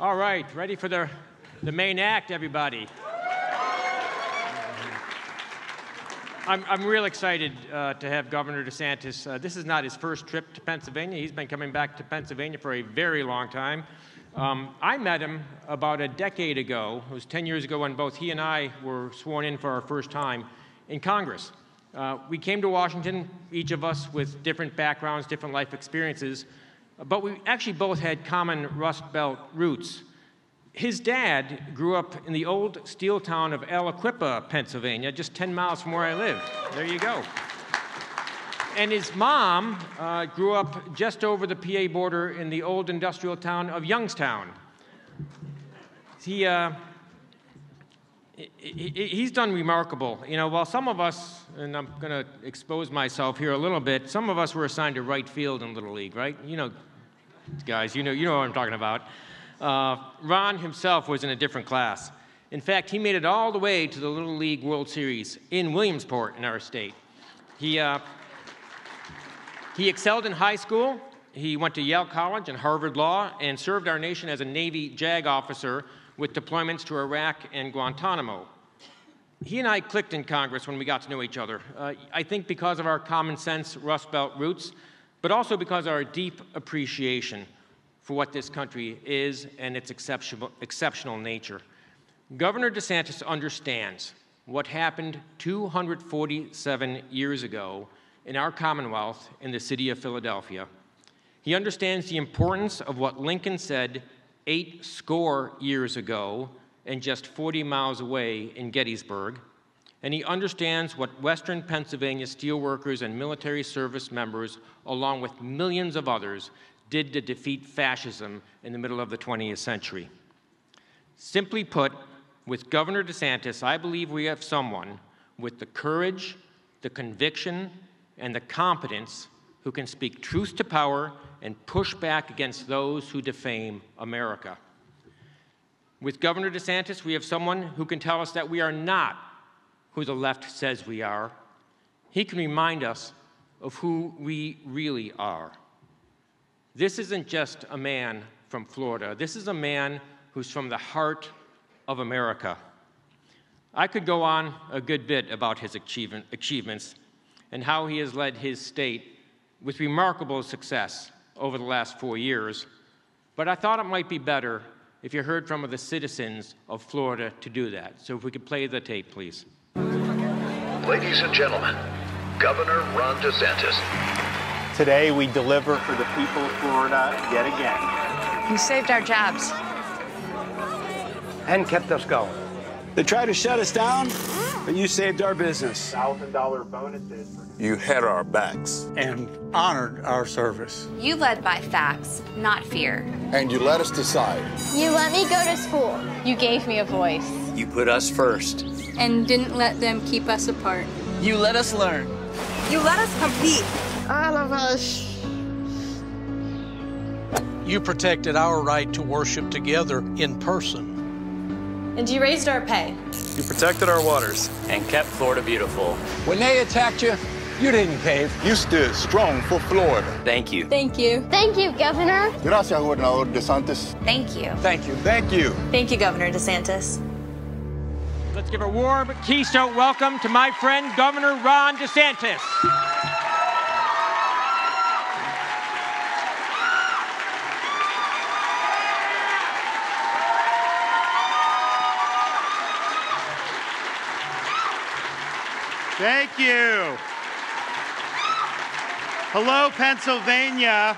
All right, ready for the main act, everybody. I'm real excited to have Governor DeSantis. This is not his first trip to Pennsylvania. He's been coming back to Pennsylvania for a very long time. I met him about a decade ago. It was 10 years ago when both he and I were sworn in for our first time in Congress. We came to Washington, each of us with different backgrounds, different life experiences, but we actually both had common Rust Belt roots. His dad grew up in the old steel town of Aliquippa, Pennsylvania, just 10 miles from where I lived. There you go. And his mom grew up just over the PA border in the old industrial town of Youngstown. He's done remarkable. You know, while some of us, and I'm going to expose myself here a little bit, some of us were assigned to right field in Little League, right? You know, guys, you know what I'm talking about. Ron himself was in a different class. In fact, he made it all the way to the Little League World Series in Williamsport in our state. He excelled in high school. He went to Yale College and Harvard Law and served our nation as a Navy JAG officer with deployments to Iraq and Guantanamo. He and I clicked in Congress when we got to know each other. I think because of our common sense Rust Belt roots, but also because of our deep appreciation for what this country is and its exceptional nature. Governor DeSantis understands what happened 247 years ago in our Commonwealth in the city of Philadelphia. He understands the importance of what Lincoln said 80 years ago and just 40 miles away in Gettysburg. And he understands what Western Pennsylvania steelworkers and military service members, along with millions of others, did to defeat fascism in the middle of the 20th century. Simply put, with Governor DeSantis, I believe we have someone with the courage, the conviction, and the competence who can speak truth to power and push back against those who defame America. With Governor DeSantis, we have someone who can tell us that we are not who the left says we are. He can remind us of who we really are. This isn't just a man from Florida. This is a man who's from the heart of America. I could go on a good bit about his achievements and how he has led his state with remarkable success over the last 4 years, but I thought it might be better if you heard from the citizens of Florida to do that. So if we could play the tape, please. Ladies and gentlemen, Governor Ron DeSantis. Today, we deliver for the people of Florida yet again. You saved our jobs. And kept us going. They tried to shut us down, but you saved our business. $1,000 bonuses. You had our backs. And honored our service. You led by facts, not fear. And you let us decide. You let me go to school. You gave me a voice. You put us first. And didn't let them keep us apart. You let us learn. You let us compete. All of us. You protected our right to worship together in person. And you raised our pay. You protected our waters. And kept Florida beautiful. When they attacked you, you didn't cave. You stood strong for Florida. Thank you. Thank you. Thank you, Governor. Gracias, Gobernador DeSantis. Thank you. Thank you. Thank you. Thank you, Governor DeSantis. Let's give a warm keynote welcome to my friend, Governor Ron DeSantis. Thank you. Hello, Pennsylvania.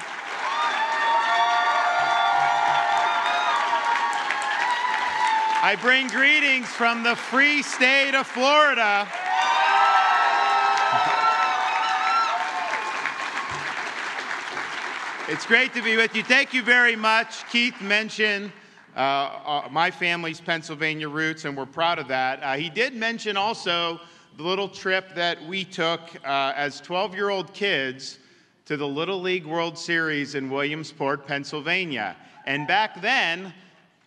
I bring greetings from the free state of Florida. It's great to be with you. Thank you very much. Keith mentioned my family's Pennsylvania roots, and we're proud of that. He did mention also the little trip that we took as 12-year-old kids to the Little League World Series in Williamsport, Pennsylvania. And back then,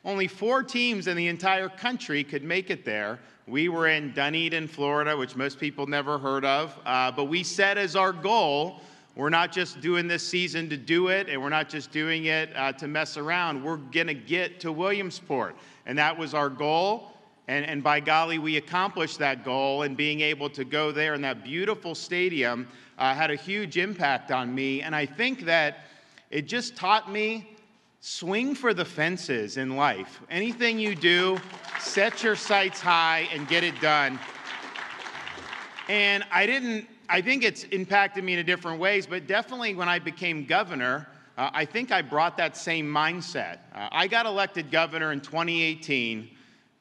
only 4 teams in the entire country could make it there. We were in Dunedin, Florida, which most people never heard of, but we set as our goal We're not just doing this season to do it, and we're not just doing it to mess around. We're going to get to Williamsport, and that was our goal. And by golly, we accomplished that goal, and being able to go there in that beautiful stadium had a huge impact on me. And I think that it just taught me, swing for the fences in life. Anything you do, set your sights high and get it done. And I think it's impacted me in different ways, but definitely when I became governor, I think I brought that same mindset. I got elected governor in 2018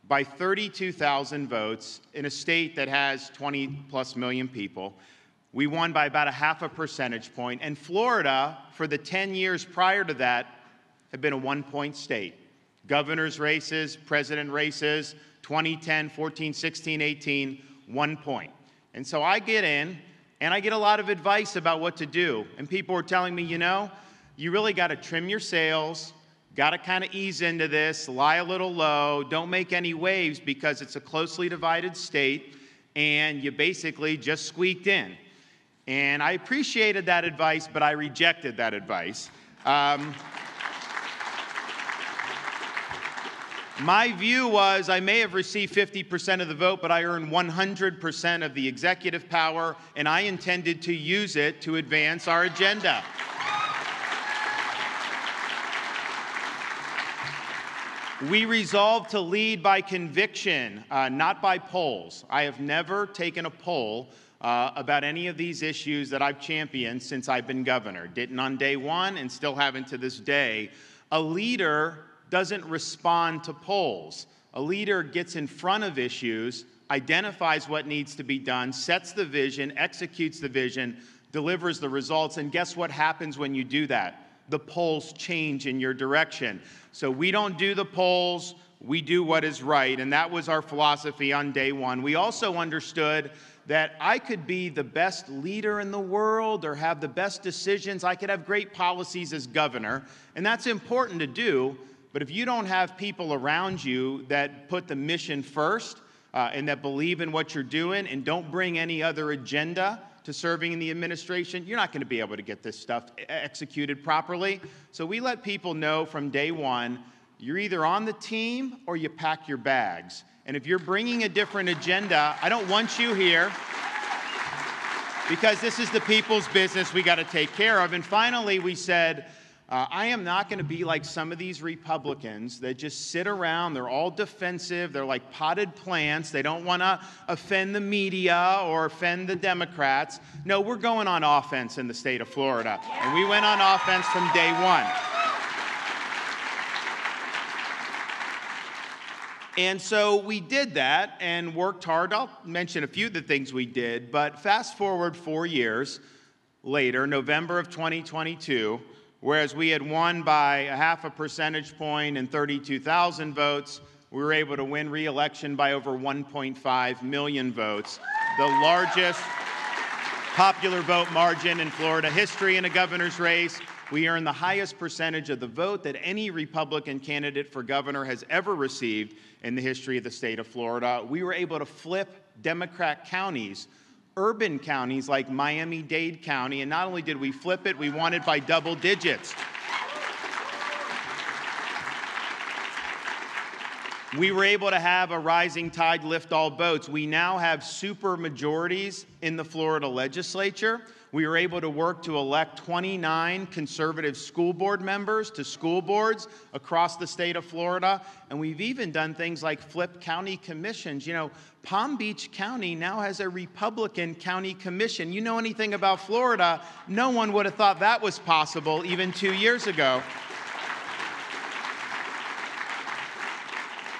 by 32,000 votes in a state that has 20+ million people. We won by about 0.5 percentage point, and Florida, for the 10 years prior to that, had been a 1-point state. Governor's races, president races, 2010, 14, 16, 18, 1 point. And so I get in, and I get a lot of advice about what to do. And people were telling me, you know, you really got to trim your sails, got to kind of ease into this, lie a little low, don't make any waves because it's a closely divided state, and you basically just squeaked in. And I appreciated that advice, but I rejected that advice. My view was I may have received 50% of the vote, but I earned 100% of the executive power, and I intended to use it to advance our agenda. We resolved to lead by conviction, not by polls. I have never taken a poll about any of these issues that I've championed since I've been governor. Didn't on day one and still haven't to this day. A leader doesn't respond to polls. A leader gets in front of issues, identifies what needs to be done, sets the vision, executes the vision, delivers the results, and guess what happens when you do that? The polls change in your direction. So we don't do the polls, we do what is right, and that was our philosophy on day one. We also understood that I could be the best leader in the world or have the best decisions. I could have great policies as governor, and that's important to do, but if you don't have people around you that put the mission first and that believe in what you're doing and don't bring any other agenda to serving in the administration, you're not going to be able to get this stuff executed properly. So we let people know from day one, you're either on the team or you pack your bags. And if you're bringing a different agenda, I don't want you here because this is the people's business we got to take care of. And finally, we said, I am not going to be like some of these Republicans that just sit around. They're all defensive. They're like potted plants. They don't want to offend the media or offend the Democrats. No, we're going on offense in the state of Florida. And we went on offense from day one. And so we did that and worked hard. I'll mention a few of the things we did, but fast forward 4 years later, November of 2022, whereas we had won by 0.5 percentage point and 32,000 votes, we were able to win re-election by over 1.5 million votes, the largest popular vote margin in Florida history in a governor's race. We earned the highest percentage of the vote that any Republican candidate for governor has ever received in the history of the state of Florida. We were able to flip Democrat counties, urban counties like Miami-Dade County, and not only did we flip it, we won it by double digits. We were able to have a rising tide lift all boats. We now have super majorities in the Florida legislature. We were able to work to elect 29 conservative school board members to school boards across the state of Florida. And we've even done things like flip county commissions. You know, Palm Beach County now has a Republican county commission. You know anything about Florida, no one would have thought that was possible even 2 years ago.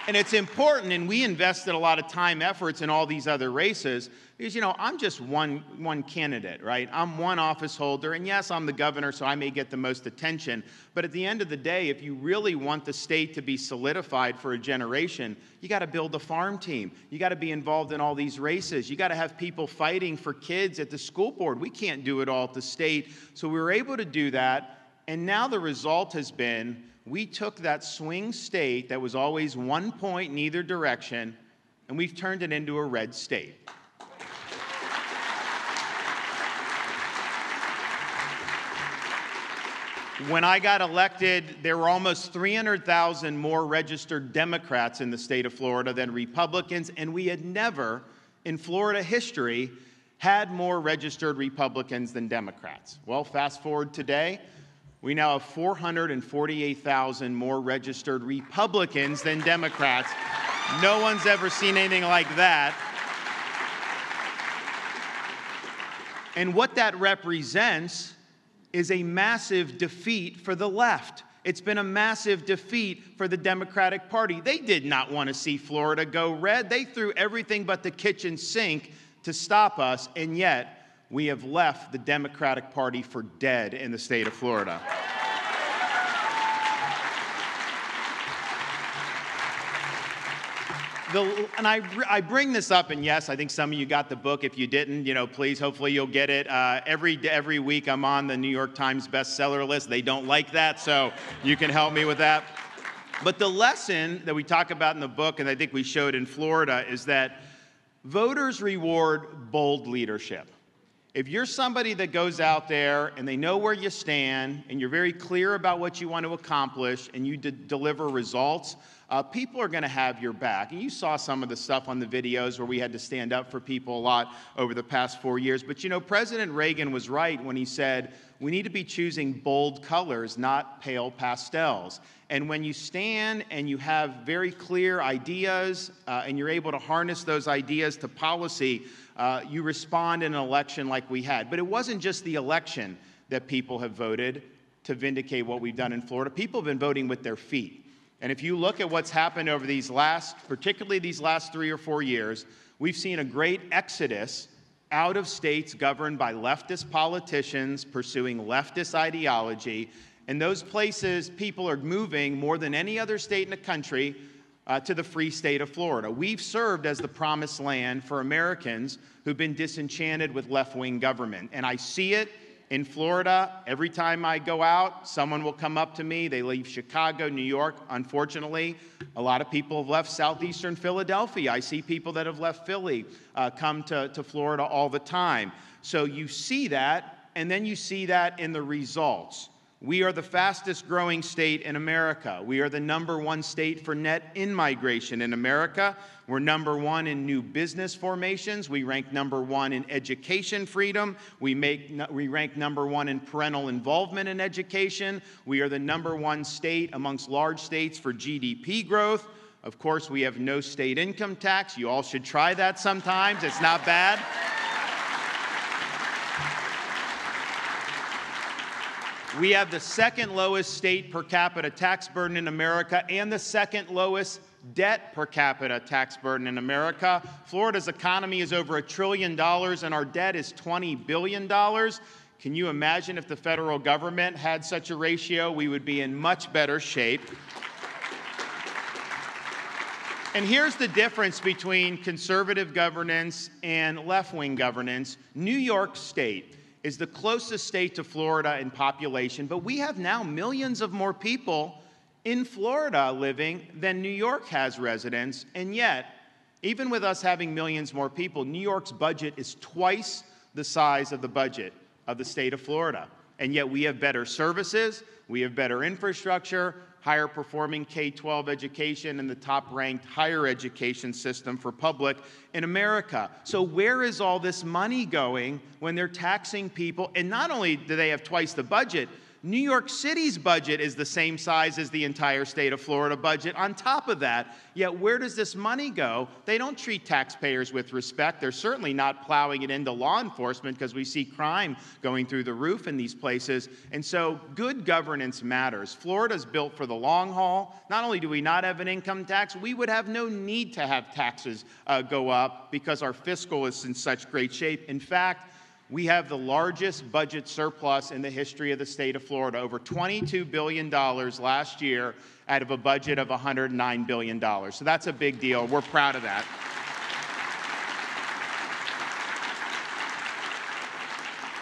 And it's important, and we invested a lot of time, efforts in all these other races, because, you know, I'm just one candidate, right? I'm one office holder, and yes, I'm the governor, so I may get the most attention. But at the end of the day, if you really want the state to be solidified for a generation, you got to build a farm team. You got to be involved in all these races. You got to have people fighting for kids at the school board. We can't do it all at the state. So we were able to do that, and now the result has been we took that swing state that was always 1 point in either direction, and we've turned it into a red state. When I got elected, there were almost 300,000 more registered Democrats in the state of Florida than Republicans, and we had never, in Florida history, had more registered Republicans than Democrats. Well, fast forward today, we now have 448,000 more registered Republicans than Democrats. No one's ever seen anything like that. And what that represents is a massive defeat for the left. It's been a massive defeat for the Democratic Party. They did not want to see Florida go red. They threw everything but the kitchen sink to stop us, and yet we have left the Democratic Party for dead in the state of Florida. And I bring this up, and yes, I think some of you got the book. If you didn't, please, hopefully you'll get it. Every week I'm on the New York Times bestseller list. They don't like that, so you can help me with that. But the lesson that we talk about in the book, and I think we showed in Florida, is that voters reward bold leadership. If you're somebody that goes out there and they know where you stand and you're very clear about what you want to accomplish and you deliver results, people are going to have your back. And you saw some of the stuff on the videos where we had to stand up for people a lot over the past 4 years. But President Reagan was right when he said, we need to be choosing bold colors, not pale pastels. And when you stand and you have very clear ideas and you're able to harness those ideas to policy, you respond in an election like we had. But it wasn't just the election that people have voted to vindicate what we've done in Florida. People have been voting with their feet. And if you look at what's happened over particularly these last 3 or 4 years, we've seen a great exodus out of states governed by leftist politicians pursuing leftist ideology. And those places, people are moving more than any other state in the country to the free state of Florida. We've served as the promised land for Americans who've been disenchanted with left-wing government. And I see it in Florida. Every time I go out, someone will come up to me. They leave Chicago, New York. Unfortunately, a lot of people have left southeastern Philadelphia. I see people that have left Philly come to Florida all the time. So you see that, and then you see that in the results. We are the fastest growing state in America. We are the #1 state for net in-migration in America. We're #1 in new business formations. We rank #1 in education freedom. We rank #1 in parental involvement in education. We are the #1 state amongst large states for GDP growth. Of course, we have no state income tax. You all should try that sometimes. It's not bad. We have the second lowest state per capita tax burden in America and the second lowest debt per capita tax burden in America. Florida's economy is over $1 trillion and our debt is $20 billion. Can you imagine if the federal government had such a ratio? We would be in much better shape. And here's the difference between conservative governance and left-wing governance. New York State is the closest state to Florida in population, but we have now millions of more people in Florida living than New York has residents, and yet, even with us having millions more people, New York's budget is twice the size of the budget of the state of Florida. And yet we have better services, we have better infrastructure, higher performing K-12 education, and the top-ranked higher education system for public in America. So where is all this money going when they're taxing people? And not only do they have twice the budget, New York City's budget is the same size as the entire state of Florida budget on top of that. Yet where does this money go? They don't treat taxpayers with respect. They're certainly not plowing it into law enforcement because we see crime going through the roof in these places. And so good governance matters. Florida's built for the long haul. Not only do we not have an income tax, we would have no need to have taxes go up because our fiscal is in such great shape. In fact, we have the largest budget surplus in the history of the state of Florida, over $22 billion last year out of a budget of $109 billion. So that's a big deal. We're proud of that.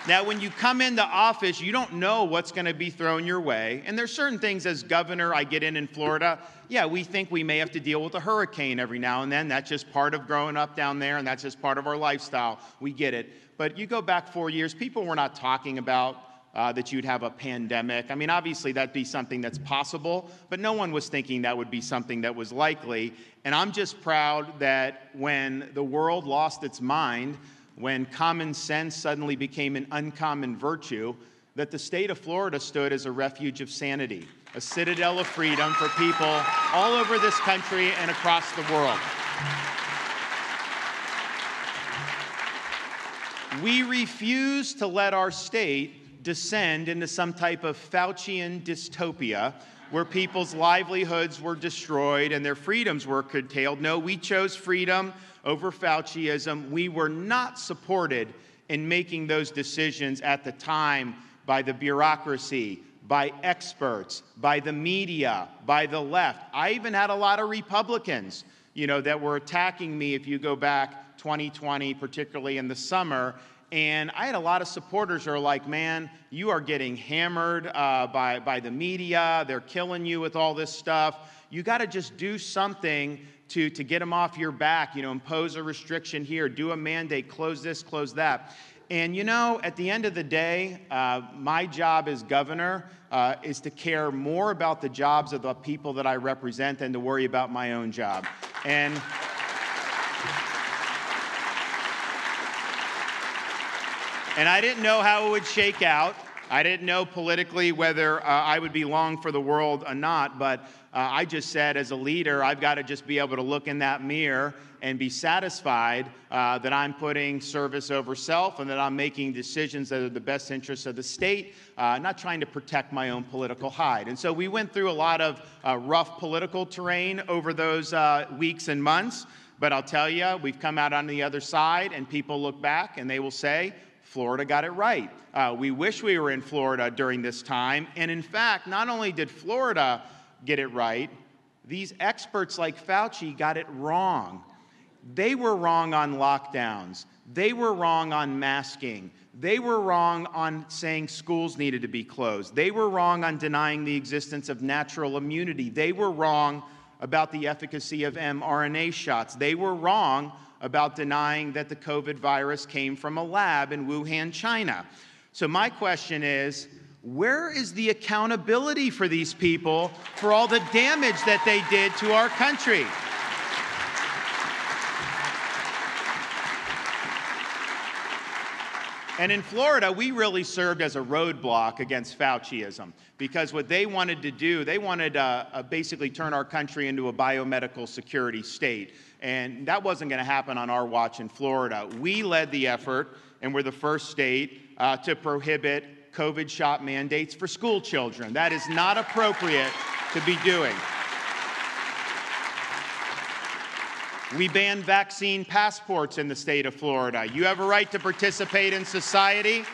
Now, when you come into office, you don't know what's going to be thrown your way. And there's certain things as governor I get in Florida. Yeah, we think we may have to deal with a hurricane every now and then. That's just part of growing up down there, and that's just part of our lifestyle. We get it. But you go back 4 years, people were not talking about that you'd have a pandemic. I mean, obviously that'd be something that's possible, but no one was thinking that would be something that was likely. And I'm just proud that when the world lost its mind, when common sense suddenly became an uncommon virtue, that the state of Florida stood as a refuge of sanity, a citadel of freedom for people all over this country and across the world. We refuse to let our state descend into some type of Faucian dystopia where people's livelihoods were destroyed and their freedoms were curtailed. No, we chose freedom over Fauciism. We were not supported in making those decisions at the time by the bureaucracy, by experts, by the media, by the left. I even had a lot of Republicans, that were attacking me if you go back 2020, particularly in the summer. And I had a lot of supporters who are like, man, you are getting hammered by the media. They're killing you with all this stuff. You got to just do something to get them off your back, impose a restriction here, do a mandate, close this, close that. And at the end of the day, my job as governor is to care more about the jobs of the people that I represent than to worry about my own job. And I didn't know how it would shake out. I didn't know politically whether I would be long for the world or not, but I just said as a leader, I've got to just be able to look in that mirror and be satisfied that I'm putting service over self and that I'm making decisions that are the best interests of the state, not trying to protect my own political hide. And so we went through a lot of rough political terrain over those weeks and months, but I'll tell you, we've come out on the other side and people look back and they will say, Florida got it right. We wish we were in Florida during this time. And in fact, not only did Florida get it right, these experts like Fauci got it wrong. They were wrong on lockdowns. They were wrong on masking. They were wrong on saying schools needed to be closed. They were wrong on denying the existence of natural immunity. They were wrong about the efficacy of mRNA shots. They were wrong about denying that the COVID virus came from a lab in Wuhan, China. So my question is, where is the accountability for these people for all the damage that they did to our country? And in Florida, we really served as a roadblock against Fauciism, because what they wanted to do, they wanted to basically turn our country into a biomedical security state. And that wasn't going to happen on our watch in Florida. We led the effort, and we're the first state to prohibit COVID shot mandates for school children. That is not appropriate to be doing. We banned vaccine passports in the state of Florida. You have a right to participate in society.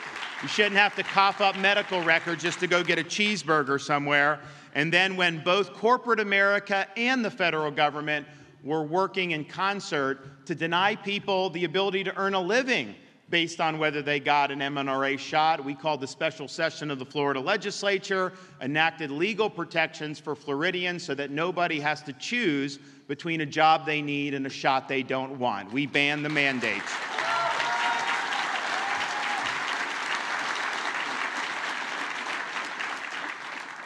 You shouldn't have to cough up medical records just to go get a cheeseburger somewhere. And then when both corporate America and the federal government were working in concert to deny people the ability to earn a living based on whether they got an mRNA shot, we called the special session of the Florida legislature, enacted legal protections for Floridians so that nobody has to choose between a job they need and a shot they don't want. We banned the mandates.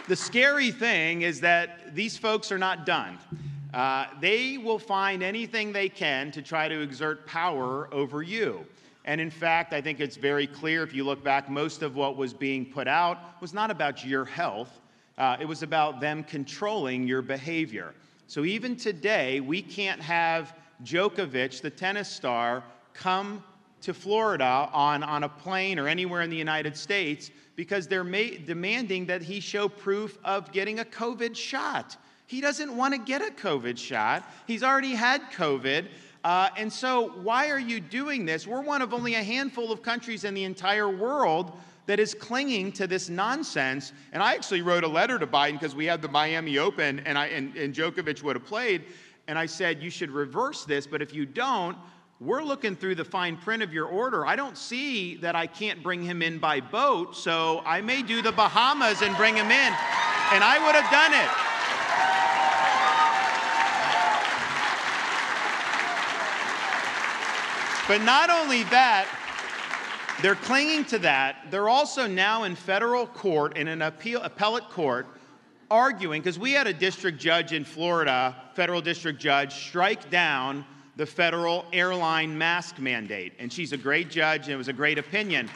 The scary thing is that these folks are not done. They will find anything they can to try to exert power over you. And in fact, I think it's very clear, if you look back, most of what was being put out was not about your health. It was about them controlling your behavior. So even today, we can't have Djokovic, the tennis star, come to Florida on a plane or anywhere in the United States because they're demanding that he show proof of getting a COVID shot. He doesn't want to get a COVID shot. He's already had COVID. And so why are you doing this? We're one of only a handful of countries in the entire world that is clinging to this nonsense. And I actually wrote a letter to Biden because we had the Miami Open and Djokovic would have played. And I said, you should reverse this, but if you don't, we're looking through the fine print of your order. I don't see that I can't bring him in by boat, so I may do the Bahamas and bring him in. And I would have done it. But not only that, they're clinging to that. They're also now in federal court, in an appellate court, arguing, because we had a district judge in Florida, federal district judge, strike down the federal airline mask mandate. And she's a great judge, and it was a great opinion.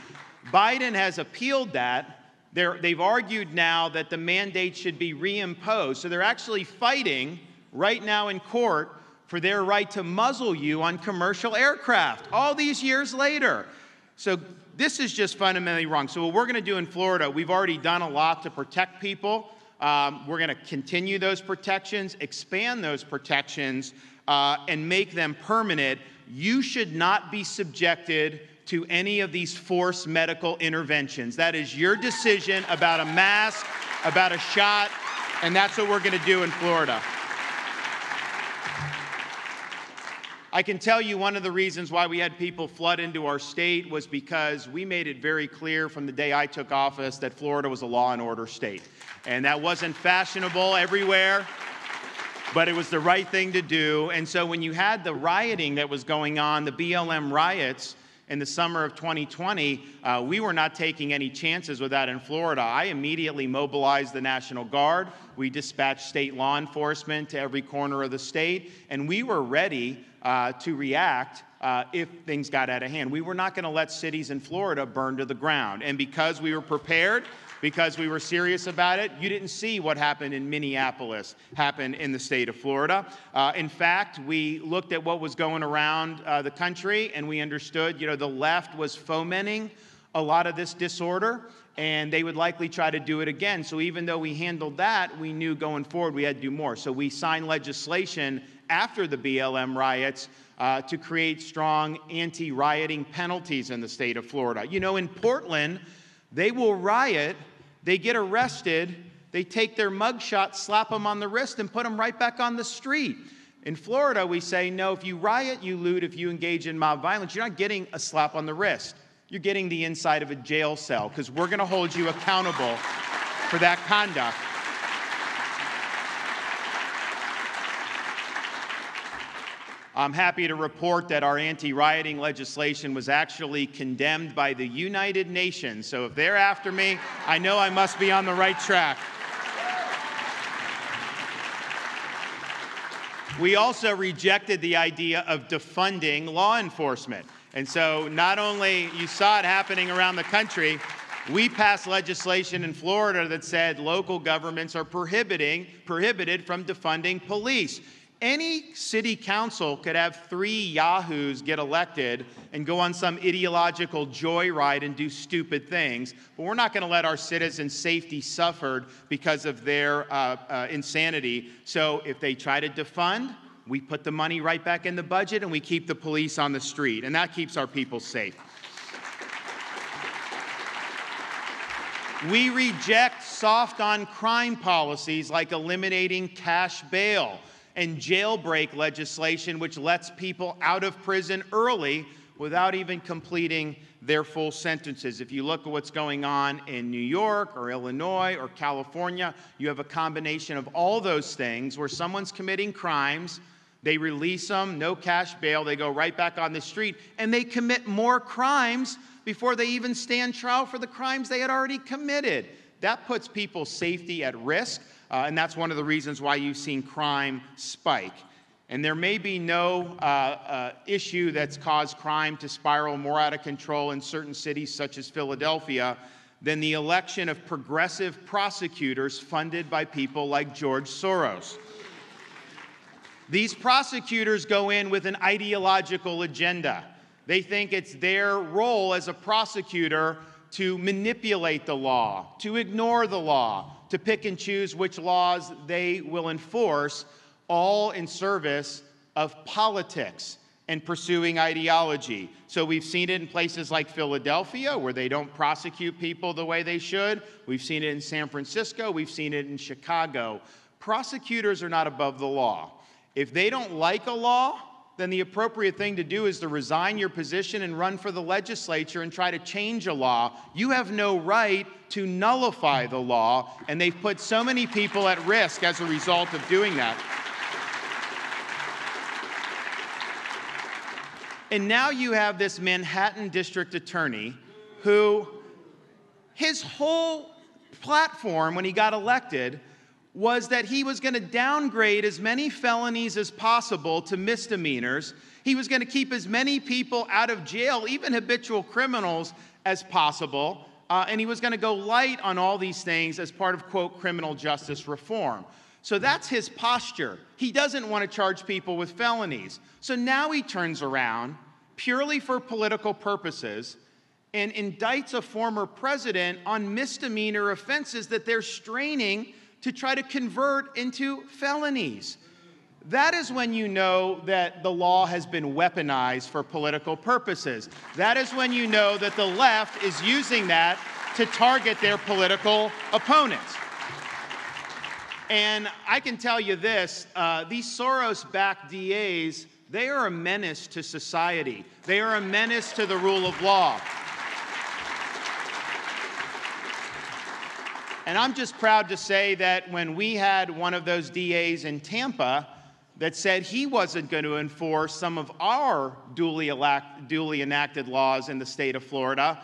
Biden has appealed that. They've argued now that the mandate should be reimposed. So they're actually fighting right now in court for their right to muzzle you on commercial aircraft all these years later. So this is just fundamentally wrong. So what we're going to do in Florida, we've already done a lot to protect people. We're going to continue those protections, expand those protections, and make them permanent. You should not be subjected to any of these forced medical interventions. That is your decision about a mask, about a shot, and that's what we're going to do in Florida. I can tell you one of the reasons why we had people flood into our state was because we made it very clear from the day I took office that Florida was a law and order state. And that wasn't fashionable everywhere, but it was the right thing to do. And so when you had the rioting that was going on, the BLM riots in the summer of 2020, we were not taking any chances with that in Florida. I immediately mobilized the National Guard. We dispatched state law enforcement to every corner of the state, and we were ready to react if things got out of hand. We were not going to let cities in Florida burn to the ground. And because we were prepared, because we were serious about it, you didn't see what happened in Minneapolis happen in the state of Florida. In fact, we looked at what was going around the country, and we understood, the left was fomenting a lot of this disorder, and they would likely try to do it again. So even though we handled that, we knew going forward we had to do more. So we signed legislation after the BLM riots to create strong anti-rioting penalties in the state of Florida. In Portland, they will riot, they get arrested, they take their mugshot, slap them on the wrist, and put them right back on the street. In Florida, we say, no, if you riot, you loot, if you engage in mob violence, you're not getting a slap on the wrist. You're getting the inside of a jail cell, because we're going to hold you accountable for that conduct. I'm happy to report that our anti-rioting legislation was actually condemned by the United Nations. So if they're after me, I know I must be on the right track. We also rejected the idea of defunding law enforcement. And so not only you saw it happening around the country, we passed legislation in Florida that said local governments are prohibited from defunding police. Any city council could have 3 yahoos get elected and go on some ideological joyride and do stupid things, but we're not going to let our citizens' safety suffer because of their insanity. So if they try to defund, we put the money right back in the budget and we keep the police on the street, and that keeps our people safe. We reject soft on crime policies like eliminating cash bail and jailbreak legislation, which lets people out of prison early without even completing their full sentences. If you look at what's going on in New York or Illinois or California, you have a combination of all those things where someone's committing crimes, they release them, no cash bail, they go right back on the street, and they commit more crimes before they even stand trial for the crimes they had already committed. That puts people's safety at risk. And that's one of the reasons why you've seen crime spike. And there may be no issue that's caused crime to spiral more out of control in certain cities, such as Philadelphia, than the election of progressive prosecutors funded by people like George Soros. These prosecutors go in with an ideological agenda. They think it's their role as a prosecutor to manipulate the law, to ignore the law, to pick and choose which laws they will enforce, all in service of politics and pursuing ideology. So we've seen it in places like Philadelphia, where they don't prosecute people the way they should. We've seen it in San Francisco. We've seen it in Chicago. Prosecutors are not above the law. If they don't like a law, then the appropriate thing to do is to resign your position and run for the legislature and try to change a law. You have no right to nullify the law, and they've put so many people at risk as a result of doing that. And now you have this Manhattan district attorney who his whole platform when he got elected was that he was going to downgrade as many felonies as possible to misdemeanors. He was going to keep as many people out of jail, even habitual criminals, as possible. And he was going to go light on all these things as part of, quote, criminal justice reform. So that's his posture. He doesn't want to charge people with felonies. So now he turns around, purely for political purposes, and indicts a former president on misdemeanor offenses that they're straining to try to convert into felonies. That is when you know that the law has been weaponized for political purposes. That is when you know that the left is using that to target their political opponents. And I can tell you this, these Soros-backed DAs, they are a menace to society. They are a menace to the rule of law. And I'm just proud to say that when we had one of those DAs in Tampa that said he wasn't going to enforce some of our duly enacted laws in the state of Florida,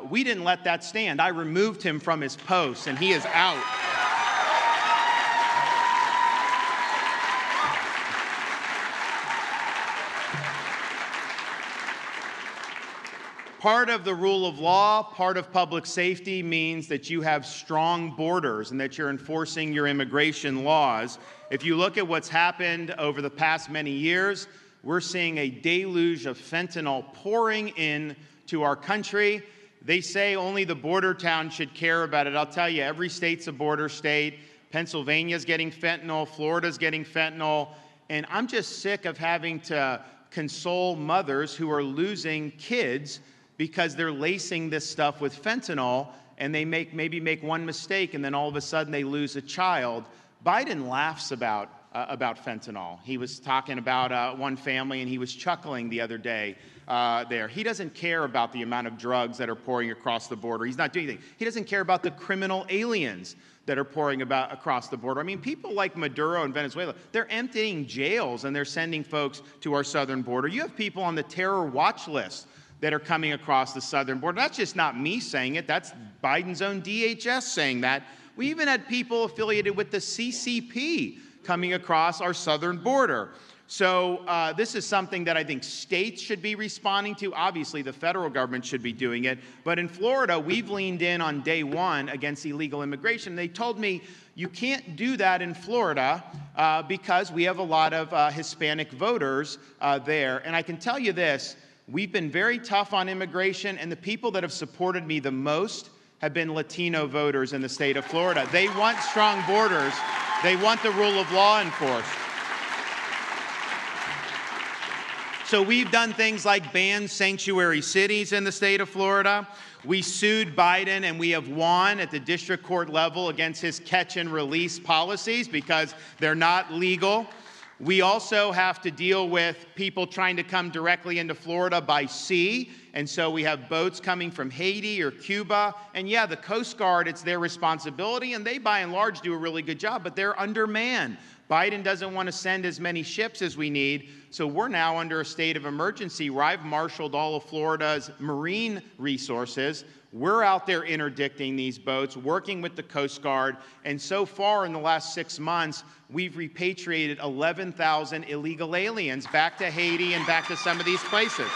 we didn't let that stand. I removed him from his post, and he is out. Part of the rule of law, part of public safety means that you have strong borders and that you're enforcing your immigration laws. If you look at what's happened over the past many years, we're seeing a deluge of fentanyl pouring in to our country. They say only the border towns should care about it. I'll tell you, every state's a border state. Pennsylvania's getting fentanyl, Florida's getting fentanyl, and I'm just sick of having to console mothers who are losing kids because they're lacing this stuff with fentanyl, and they maybe make one mistake, and then all of a sudden they lose a child. Biden laughs about fentanyl. He was talking about one family, and he was chuckling the other day there. He doesn't care about the amount of drugs that are pouring across the border. He's not doing anything. He doesn't care about the criminal aliens that are pouring across the border. I mean, people like Maduro in Venezuela, they're emptying jails, and they're sending folks to our southern border. You have people on the terror watch list that are coming across the southern border. That's just not me saying it. That's Biden's own DHS saying that. We even had people affiliated with the CCP coming across our southern border. So this is something that I think states should be responding to. Obviously, the federal government should be doing it. But in Florida, we've leaned in on day one against illegal immigration. They told me, you can't do that in Florida because we have a lot of Hispanic voters there. And I can tell you this, we've been very tough on immigration, and the people that have supported me the most have been Latino voters in the state of Florida. They want strong borders. They want the rule of law enforced. So we've done things like ban sanctuary cities in the state of Florida. We sued Biden, and we have won at the district court level against his catch and release policies because they're not legal. We also have to deal with people trying to come directly into Florida by sea. And so we have boats coming from Haiti or Cuba. And yeah, the Coast Guard, it's their responsibility, and they by and large do a really good job, but they're undermanned. Biden doesn't want to send as many ships as we need. So we're now under a state of emergency where I've marshaled all of Florida's marine resources. We're out there interdicting these boats, working with the Coast Guard, and so far in the last 6 months, we've repatriated 11,000 illegal aliens back to Haiti and back to some of these places.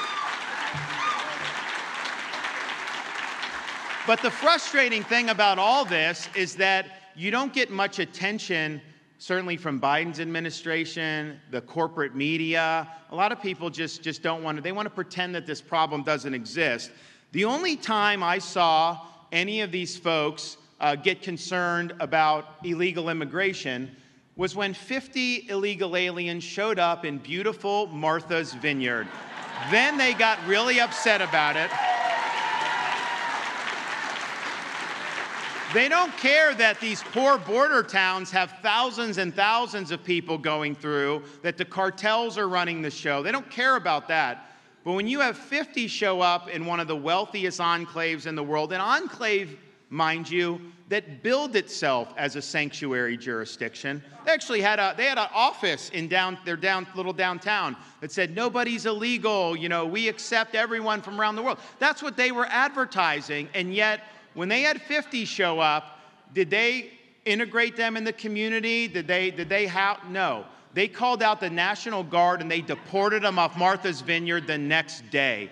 But the frustrating thing about all this is that you don't get much attention, certainly from Biden's administration, the corporate media. A lot of people just don't want to, they want to pretend that this problem doesn't exist. The only time I saw any of these folks get concerned about illegal immigration was when 50 illegal aliens showed up in beautiful Martha's Vineyard. Then they got really upset about it. They don't care that these poor border towns have thousands and thousands of people going through, that the cartels are running the show. They don't care about that. But when you have 50 show up in one of the wealthiest enclaves in the world, an enclave mind you, that billed itself as a sanctuary jurisdiction. They actually had an office in little downtown that said nobody's illegal. We accept everyone from around the world. That's what they were advertising. And yet, when they had 50 show up, did they integrate them in the community? No. They called out the National Guard and they deported them off Martha's Vineyard the next day.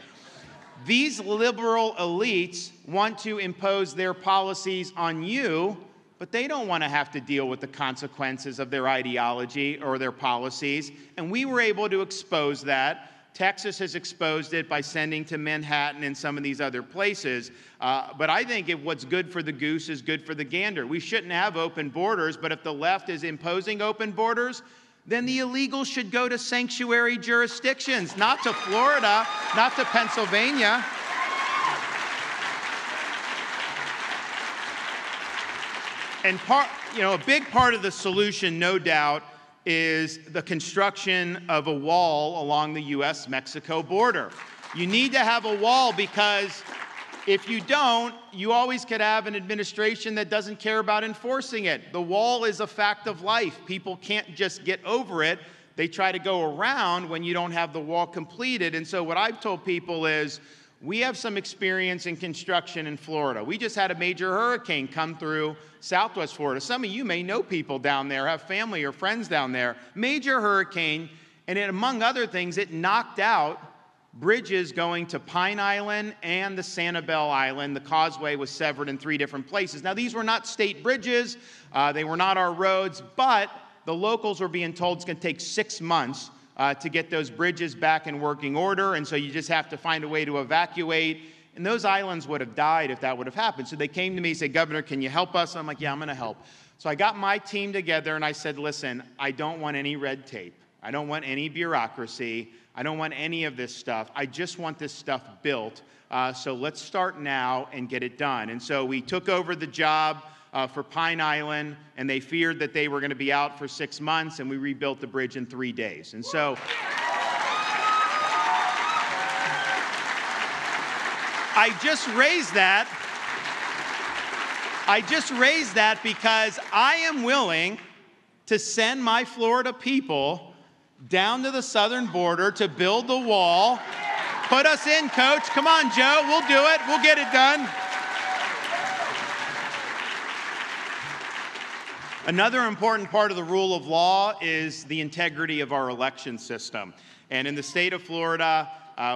These liberal elites want to impose their policies on you, but they don't want to have to deal with the consequences of their ideology or their policies. And we were able to expose that. Texas has exposed it by sending to Manhattan and some of these other places. But I think if what's good for the goose is good for the gander. We shouldn't have open borders, but if the left is imposing open borders, then the illegals should go to sanctuary jurisdictions, not to Florida, not to Pennsylvania. And a big part of the solution, no doubt, is the construction of a wall along the U.S.-Mexico border. You need to have a wall because if you don't, you always could have an administration that doesn't care about enforcing it. The wall is a fact of life. People can't just get over it. They try to go around when you don't have the wall completed. And so what I've told people is, we have some experience in construction in Florida. We just had a major hurricane come through Southwest Florida. Some of you may know people down there, have family or friends down there. Major hurricane, and among other things, it knocked out bridges going to Pine Island and the Sanibel Island. The causeway was severed in 3 different places. Now, these were not state bridges. They were not our roads, but the locals were being told it's going to take 6 months to get those bridges back in working order, and so you just have to find a way to evacuate. And those islands would have died if that would have happened. So they came to me and said, Governor, can you help us? I'm like, yeah, I'm going to help. So I got my team together and I said, listen, I don't want any red tape. I don't want any bureaucracy. I don't want any of this stuff. I just want this stuff built. So let's start now and get it done. And so we took over the job for Pine Island, and they feared that they were going to be out for 6 months, and we rebuilt the bridge in 3 days. And so I just raised that because I am willing to send my Florida people down to the southern border to build the wall. Put us in, Coach. Come on, Joe. We'll do it. We'll get it done. Another important part of the rule of law is the integrity of our election system. And in the state of Florida,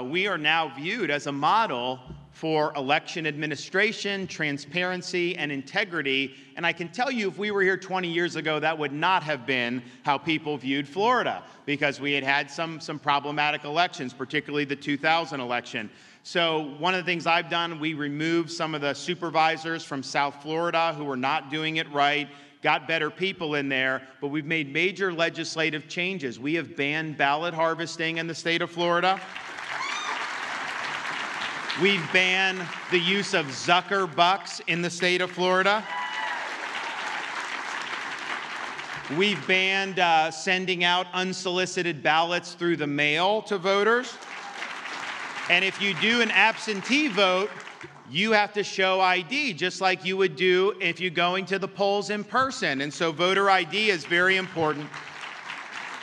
we are now viewed as a model for election administration, transparency, and integrity. And I can tell you, if we were here 20 years ago, that would not have been how people viewed Florida, because we had some problematic elections, particularly the 2000 election. So one of the things I've done, we removed some of the supervisors from South Florida who were not doing it right, got better people in there, but we've made major legislative changes. We have banned ballot harvesting in the state of Florida. We've banned the use of Zucker bucks in the state of Florida. We've banned sending out unsolicited ballots through the mail to voters. And if you do an absentee vote, you have to show ID, just like you would do if you're going to the polls in person. And so voter ID is very important.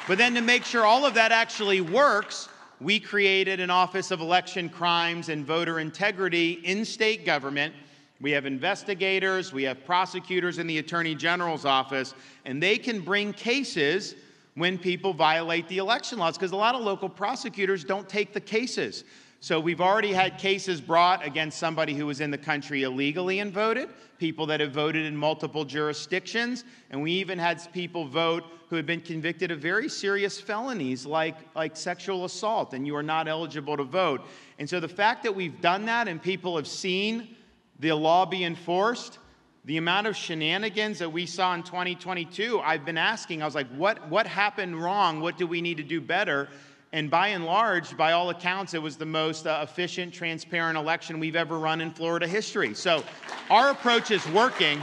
But then to make sure all of that actually works, we created an Office of Election Crimes and Voter Integrity in state government. We have investigators, we have prosecutors in the Attorney General's office, and they can bring cases when people violate the election laws, because a lot of local prosecutors don't take the cases. So we've already had cases brought against somebody who was in the country illegally and voted, people that have voted in multiple jurisdictions, and we even had people vote who have been convicted of very serious felonies like sexual assault, and you are not eligible to vote. And so the fact that we've done that and people have seen the law be enforced, the amount of shenanigans that we saw in 2022, I've been asking, I was like, what happened wrong? What do we need to do better? And by and large, by all accounts, it was the most efficient, transparent election we've ever run in Florida history. So our approach is working.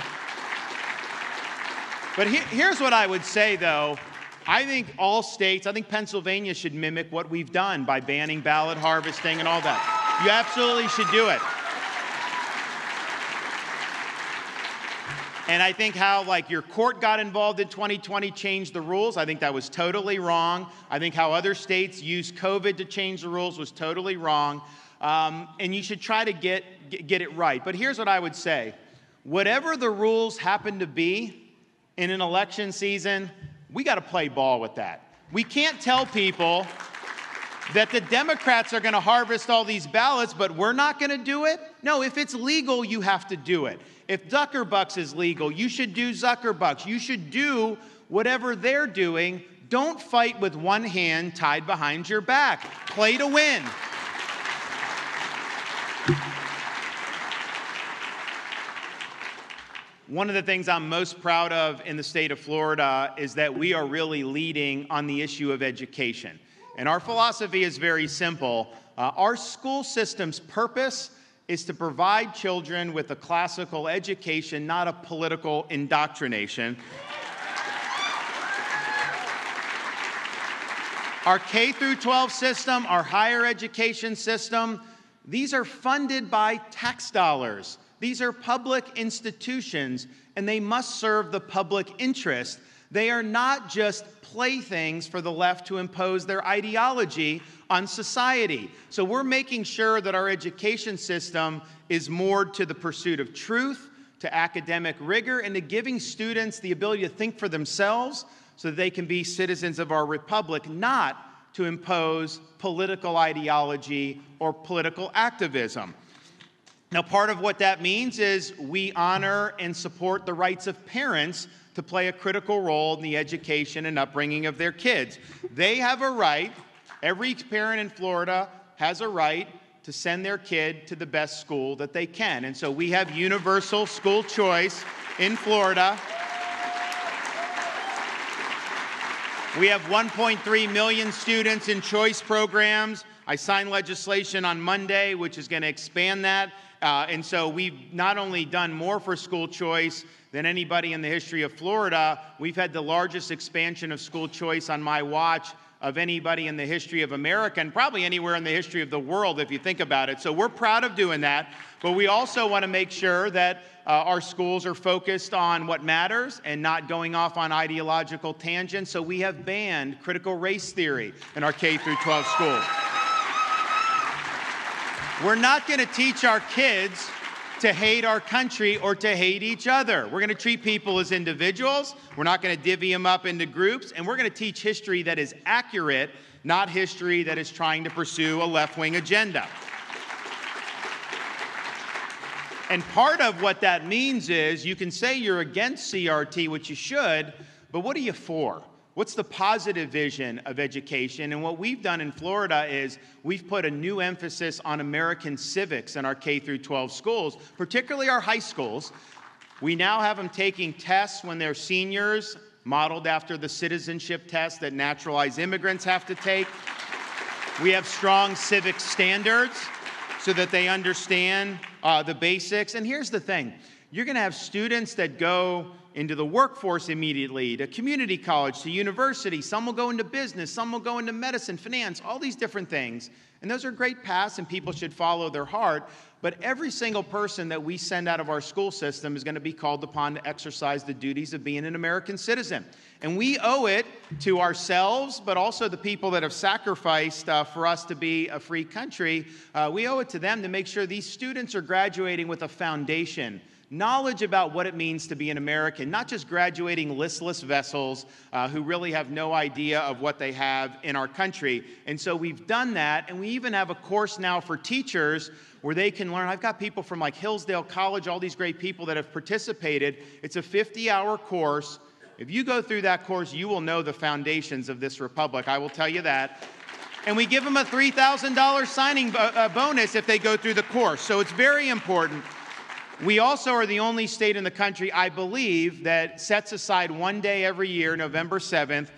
But here's what I would say, though. I think all states, I think Pennsylvania should mimic what we've done by banning ballot harvesting and all that. You absolutely should do it. And I think how, like, your court got involved in 2020, changed the rules. I think that was totally wrong. I think how other states used COVID to change the rules was totally wrong. And you should try to get it right. But here's what I would say. Whatever the rules happen to be in an election season, we got to play ball with that. We can't tell people that the Democrats are going to harvest all these ballots, but we're not going to do it. No, if it's legal, you have to do it. If Zuckerbucks is legal, you should do Zuckerbucks. You should do whatever they're doing. Don't fight with one hand tied behind your back. Play to win. One of the things I'm most proud of in the state of Florida is that we are really leading on the issue of education. And our philosophy is very simple. Our school system's purpose is to provide children with a classical education, not a political indoctrination. Our K through 12 system, our higher education system, these are funded by tax dollars. These are public institutions, and they must serve the public interest. They are not just playthings for the left to impose their ideology on society. So we're making sure that our education system is moored to the pursuit of truth, to academic rigor, and to giving students the ability to think for themselves so that they can be citizens of our republic, not to impose political ideology or political activism. Now, part of what that means is we honor and support the rights of parents to play a critical role in the education and upbringing of their kids. They have a right, every parent in Florida has a right to send their kid to the best school that they can. And so we have universal school choice in Florida. We have 1.3 million students in choice programs. I signed legislation on Monday, which is going to expand that. And so we've not only done more for school choice than anybody in the history of Florida, we've had the largest expansion of school choice on my watch of anybody in the history of America, and probably anywhere in the history of the world if you think about it. So we're proud of doing that, but we also want to make sure that our schools are focused on what matters and not going off on ideological tangents. So we have banned critical race theory in our K through 12 schools. We're not going to teach our kids to hate our country or to hate each other. We're going to treat people as individuals. We're not going to divvy them up into groups. And we're going to teach history that is accurate, not history that is trying to pursue a left-wing agenda. And part of what that means is you can say you're against CRT, which you should, but what are you for? What's the positive vision of education? And what we've done in Florida is we've put a new emphasis on American civics in our K through 12 schools, particularly our high schools. We now have them taking tests when they're seniors, modeled after the citizenship test that naturalized immigrants have to take. We have strong civic standards so that they understand the basics. And here's the thing. You're going to have students that go into the workforce immediately, to community college, to university. Some will go into business, some will go into medicine, finance, all these different things. And those are great paths, and people should follow their heart. But every single person that we send out of our school system is going to be called upon to exercise the duties of being an American citizen. And we owe it to ourselves, but also the people that have sacrificed for us to be a free country. We owe it to them to make sure these students are graduating with a foundation, knowledge about what it means to be an American, not just graduating listless vessels who really have no idea of what they have in our country. And so we've done that, and we even have a course now for teachers where they can learn. I've got people from like Hillsdale College, all these great people that have participated. It's a 50-hour course. If you go through that course, you will know the foundations of this republic. I will tell you that. And we give them a $3,000 signing bonus if they go through the course. So it's very important. We also are the only state in the country, I believe, that sets aside one day every year, November 7th,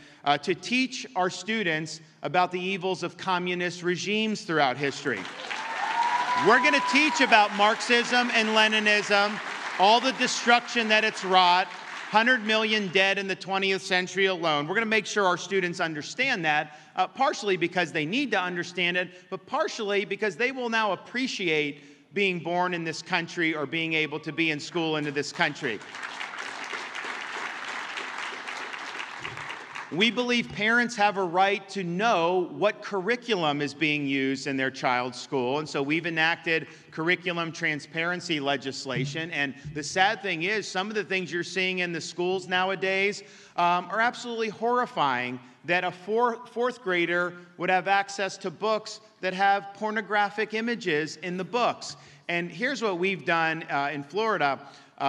to teach our students about the evils of communist regimes throughout history. We're going to teach about Marxism and Leninism, all the destruction that it's wrought, 100 million dead in the 20th century alone. We're going to make sure our students understand that, partially because they need to understand it, but partially because they will now appreciate being born in this country or being able to be in school into this country. We believe parents have a right to know what curriculum is being used in their child's school, and so we've enacted curriculum transparency legislation. And the sad thing is, some of the things you're seeing in the schools nowadays are absolutely horrifying, that a fourth grader would have access to books that have pornographic images in the books. And here's what we've done in Florida.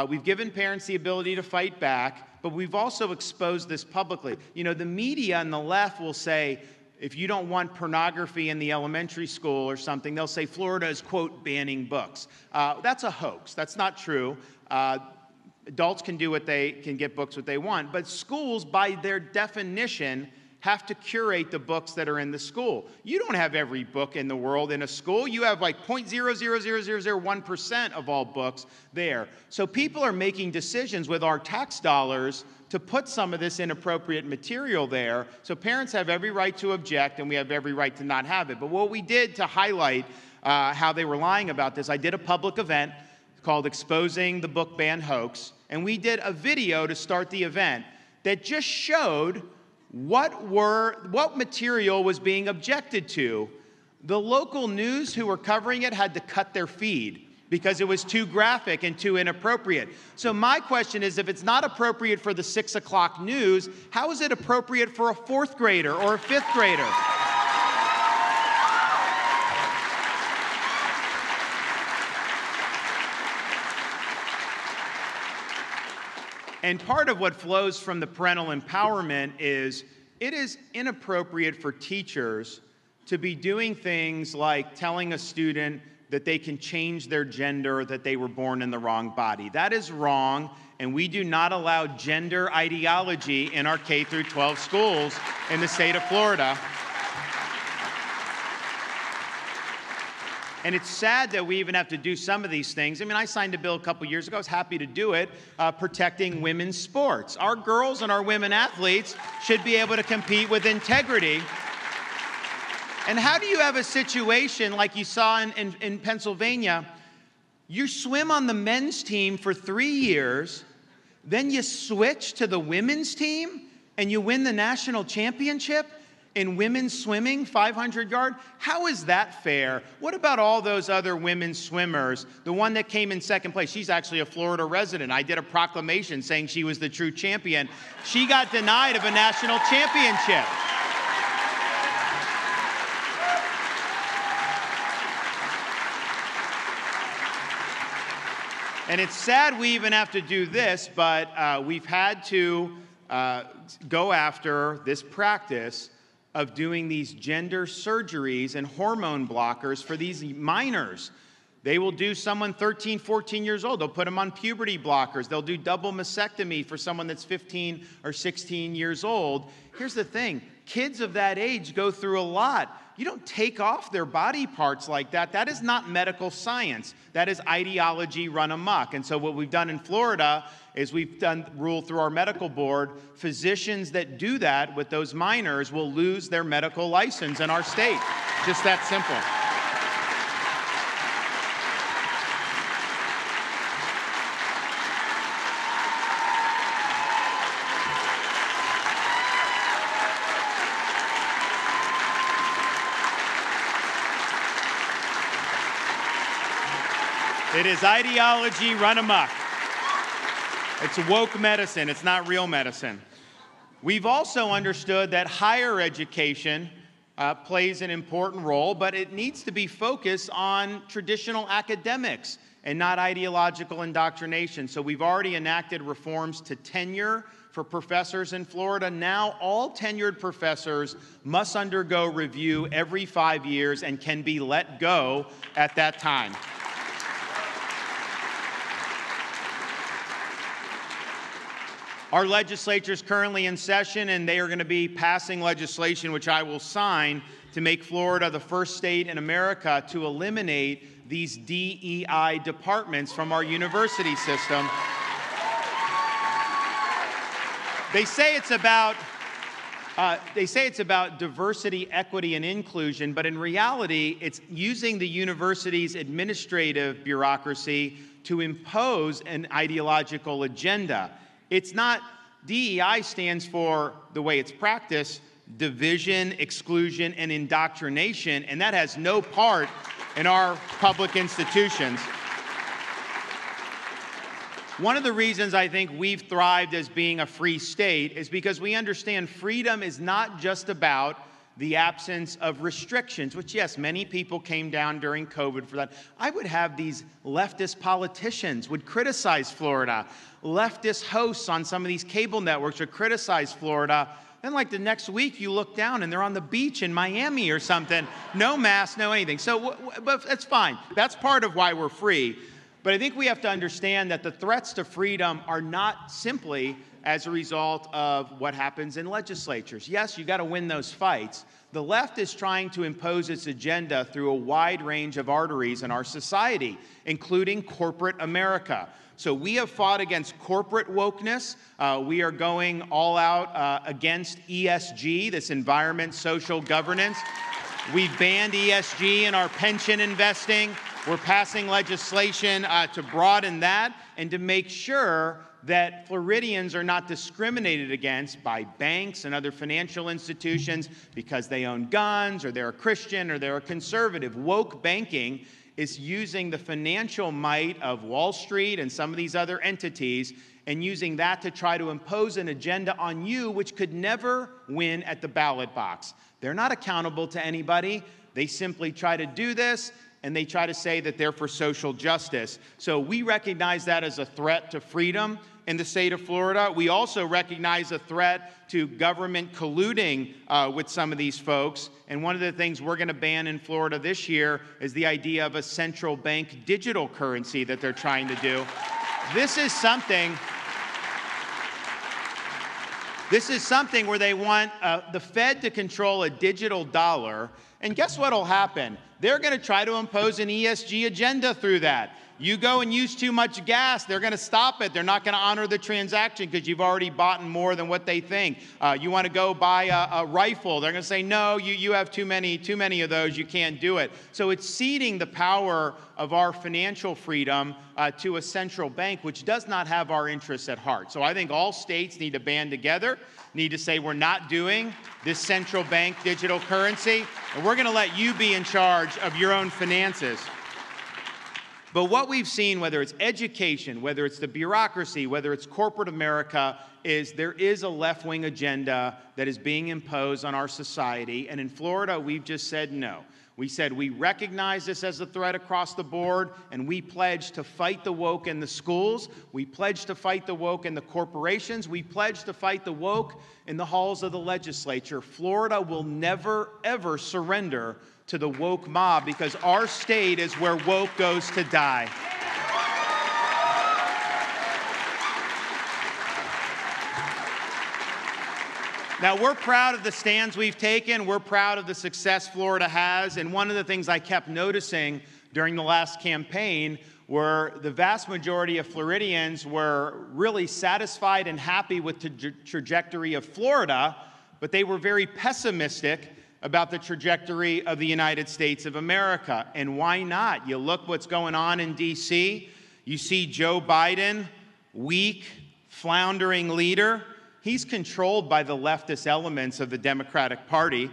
We've given parents the ability to fight back, but we've also exposed this publicly. You know, the media on the left will say, if you don't want pornography in the elementary school or something, they'll say Florida is, quote, banning books. That's a hoax. That's not true. Adults can get books what they want, but schools, by their definition, have to curate the books that are in the school. You don't have every book in the world in a school. You have like 0.00001% of all books there. So people are making decisions with our tax dollars to put some of this inappropriate material there. So parents have every right to object, and we have every right to not have it. But what we did to highlight how they were lying about this, I did a public event called Exposing the Book Ban Hoax, and we did a video to start the event that just showed what material was being objected to. The local news who were covering it had to cut their feed because it was too graphic and too inappropriate. So my question is, if it's not appropriate for the 6 o'clock news, how is it appropriate for a fourth grader or a fifth grader? And part of what flows from the parental empowerment is it is inappropriate for teachers to be doing things like telling a student that they can change their gender, that they were born in the wrong body. That is wrong, and we do not allow gender ideology in our K-12 schools in the state of Florida. And it's sad that we even have to do some of these things. I mean, I signed a bill a couple years ago. I was happy to do it, protecting women's sports. Our girls and our women athletes should be able to compete with integrity. And how do you have a situation like you saw in Pennsylvania? You swim on the men's team for 3 years, then you switch to the women's team, and you win the national championship in women's swimming, 500-yard? How is that fair? What about all those other women swimmers? The one that came in second place, she's actually a Florida resident. I did a proclamation saying she was the true champion. She got denied of a national championship. And it's sad we even have to do this, but we've had to go after this practice of doing these gender surgeries and hormone blockers for these minors. They will do someone 13, 14 years old. They'll put them on puberty blockers. They'll do double mastectomy for someone that's 15 or 16 years old. Here's the thing. Kids of that age go through a lot. You don't take off their body parts like that. That is not medical science. That is ideology run amok. And so what we've done in Florida is we've done rule through our medical board. Physicians that do that with those minors will lose their medical license in our state. Just that simple. It is ideology run amok. It's woke medicine. It's not real medicine. We've also understood that higher education plays an important role, but it needs to be focused on traditional academics and not ideological indoctrination. So we've already enacted reforms to tenure for professors in Florida. Now all tenured professors must undergo review every 5 years and can be let go at that time. Our legislature is currently in session, and they are going to be passing legislation, which I will sign, to make Florida the first state in America to eliminate these DEI departments from our university system. They say it's about diversity, equity, and inclusion, but in reality, it's using the university's administrative bureaucracy to impose an ideological agenda. It's not DEI stands for, the way it's practiced, division, exclusion, and indoctrination, and that has no part in our public institutions. One of the reasons I think we've thrived as being a free state is because we understand freedom is not just about the absence of restrictions, which, yes, many people came down during COVID for that. I would have these leftist politicians would criticize Florida. Leftist hosts on some of these cable networks would criticize Florida. Then, like, the next week, you look down and they're on the beach in Miami or something. No mask, no anything. So, but that's fine. That's part of why we're free. But I think we have to understand that the threats to freedom are not simply as a result of what happens in legislatures. Yes, you got to win those fights. The left is trying to impose its agenda through a wide range of arteries in our society, including corporate America. So we have fought against corporate wokeness. We are going all out against ESG, this environment, social governance. We've banned ESG in our pension investing. We're passing legislation to broaden that and to make sure that Floridians are not discriminated against by banks and other financial institutions because they own guns or they're a Christian or they're a conservative. Woke banking is using the financial might of Wall Street and some of these other entities and using that to try to impose an agenda on you which could never win at the ballot box. They're not accountable to anybody. They simply try to do this, and they try to say that they're for social justice. So we recognize that as a threat to freedom in the state of Florida. We also recognize a threat to government colluding with some of these folks. And one of the things we're going to ban in Florida this year is the idea of a central bank digital currency that they're trying to do. This is something where they want the Fed to control a digital dollar. And guess what will happen? They're going to try to impose an ESG agenda through that. You go and use too much gas, they're going to stop it. They're not going to honor the transaction because you've already bought more than what they think. You want to go buy a rifle, they're going to say, no, you have too many of those, you can't do it. So it's ceding the power of our financial freedom to a central bank, which does not have our interests at heart. So I think all states need to band together, need to say we're not doing this central bank digital currency, and we're going to let you be in charge of your own finances. But what we've seen, whether it's education, whether it's the bureaucracy, whether it's corporate America, is there is a left-wing agenda that is being imposed on our society. And in Florida, we've just said no. We said we recognize this as a threat across the board, and we pledge to fight the woke in the schools. We pledge to fight the woke in the corporations. We pledge to fight the woke in the halls of the legislature. Florida will never, ever surrender to the woke mob because our state is where woke goes to die. Now, we're proud of the stands we've taken. We're proud of the success Florida has. And one of the things I kept noticing during the last campaign were the vast majority of Floridians were really satisfied and happy with the trajectory of Florida, but they were very pessimistic about the trajectory of the United States of America. And why not? You look what's going on in D.C. You see Joe Biden, weak, floundering leader. He's controlled by the leftist elements of the Democratic Party.